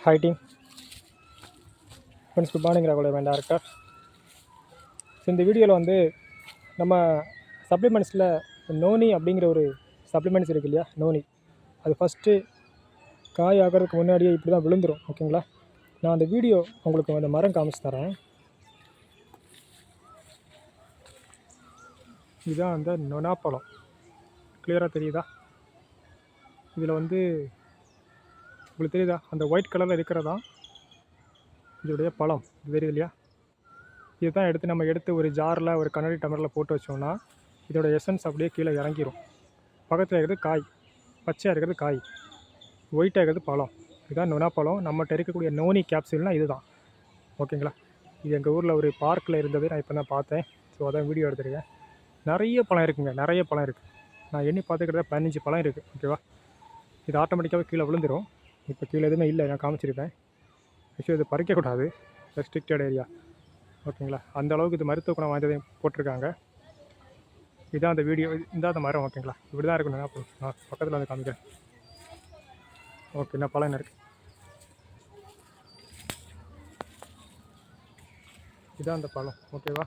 Hi team friends, good morning. ராகுல் வேண்டாம் director. So இந்த வீடியோவில் வந்து நம்ம சப்ளிமெண்ட்ஸில் நோனி அப்படிங்கிற ஒரு சப்ளிமெண்ட்ஸ் இருக்குது இல்லையா, நோனி. அது ஃபஸ்ட்டு காய் ஆகிறதுக்கு முன்னாடியே இப்படி தான் விழுந்துடும். ஓகேங்களா, நான் அந்த வீடியோ உங்களுக்கு அந்த மரம் காமிச்சு தரேன். இதுதான் அந்த நொனாப்பழம். கிளியராக தெரியுதா? இதில் வந்து உங்களுக்கு தெரியுதா, அந்த ஒயிட் கலரில் இருக்கிறதா இதோடைய பழம். இது தெரியுது இல்லையா? இதுதான் எடுத்து ஒரு ஜாரில் ஒரு கண்ணாடி டம்ளரில் போட்டு வச்சோம்னா இதோட எசன்ஸ் அப்படியே கீழே இறங்கிடும். பக்கத்தில் இருக்கிறது காய், பச்சையாக இருக்கிறது காய், ஒயிட்டாக இருக்கிறது பழம். இதுதான் நொனாப்பழம். நம்மகிட்ட இருக்கக்கூடிய நோனி கேப்சூல்னால் இது தான். ஓகேங்களா, இது எங்கள் ஊரில் ஒரு பார்க்கில் இருந்தது. நான் இப்போ தான் பார்த்தேன். ஸோ அதான் வீடியோ எடுத்துருக்கேன். நிறைய பழம் இருக்குங்க, நிறைய பழம் இருக்குது. நான் எண்ணி பார்த்துக்கிட்ட 15 பழம் இருக்குது. ஓகேவா, இது ஆட்டோமேட்டிக்காகவே கீழே விழுந்துடும். இப்போ கீழே எதுவுமே இல்லை, நான் காமிச்சிருப்பேன். ஆக்சுவலி இது பறிக்கக்கூடாது, ரெஸ்ட்ரிக்டட் ஏரியா. ஓகேங்களா, அந்த அளவுக்கு இது மருத்துவ குணம் வாய்ந்ததையும் போட்டிருக்காங்க. இதுதான் அந்த வீடியோ, இந்த அந்த மரம். ஓகேங்களா, இப்படி தான் இருக்கணும். நான் பக்கத்தில் வந்து காமிக்கிறேன். ஓகே, என்ன பழம் என்ன இருக்குது? இதுதான் அந்த பழம். ஓகேவா,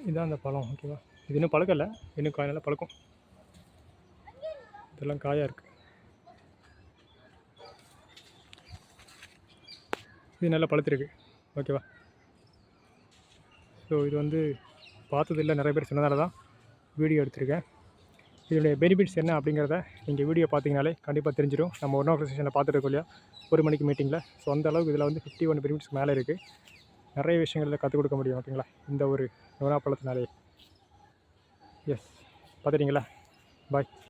இதுதான் அந்த பழம். ஓகேவா, இது இன்னும் பழக்கலை, இன்னும் காய் பழக்கம். இதெல்லாம் காயாக இருக்குது. இது நல்லா பழுத்திருக்கு. ஓகேவா, ஸோ இது வந்து பார்த்ததில்லை, நிறைய பேர் சொன்னதால தான் வீடியோ எடுத்திருக்கேன். இதனுடைய பெனிஃபிட்ஸ் என்ன அப்படிங்கிறத நீங்கள் வீடியோ பார்த்தீங்கனாலே கண்டிப்பாக தெரிஞ்சிடும். நம்ம ஒன் ஆஃப் செஷனில் பார்த்துட்டு இருக்கோம் இல்லையா, 1 மணிக்கு மீட்டிங்கில். ஸோ அந்த அளவுக்கு இதில் வந்து 51 பெனிஃபிட்ஸ் மேலே இருக்குது. நிறைய விஷயங்களில் கற்றுக் கொடுக்க முடியும். ஓகேங்களா, இந்த ஒரு நொனாப்பழத்தினாலே. எஸ், பார்த்துட்டிங்களா? பாய்.